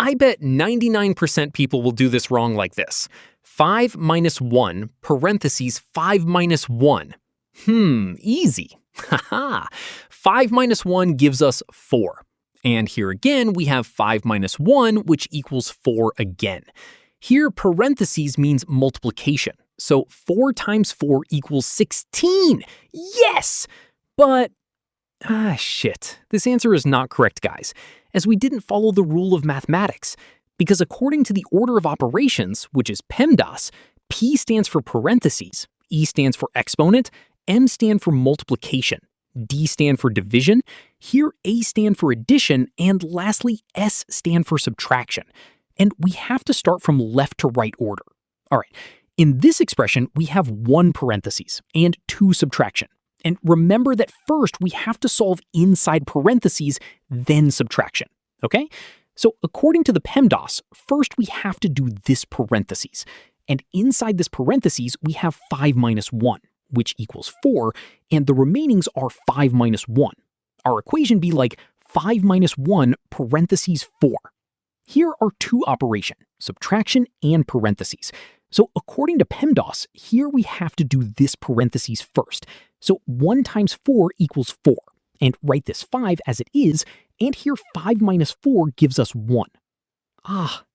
I bet 99% people will do this wrong like this. 5 minus 1, parentheses 5 minus 1. Easy. Haha. 5 minus 1 gives us 4. And here again, we have 5 minus 1, which equals 4 again. Here, parentheses means multiplication. So 4 times 4 equals 16. Yes! But, shit. This answer is not correct, guys, as we didn't follow the rule of mathematics. Because according to the order of operations, which is PEMDAS, P stands for parentheses, E stands for exponent, M stand for multiplication, D stand for division, here A stand for addition, and lastly, S stand for subtraction. And we have to start from left to right order. All right, in this expression, we have 1 parentheses and 2 subtraction. And remember that first we have to solve inside parentheses, then subtraction, okay? So according to the PEMDAS, first we have to do this parentheses. And inside this parentheses, we have 5 minus 1, which equals 4, and the remainings are 5 minus 1. Our equation be like 5 minus 1 parentheses 4. Here are 2 operations, subtraction and parentheses. So according to PEMDAS, here we have to do this parentheses first. So 1 times 4 equals 4. And write this 5 as it is, and here 5 minus 4 gives us 1.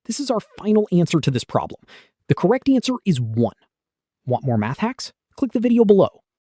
This is our final answer to this problem. The correct answer is 1. Want more math hacks? Click the video below.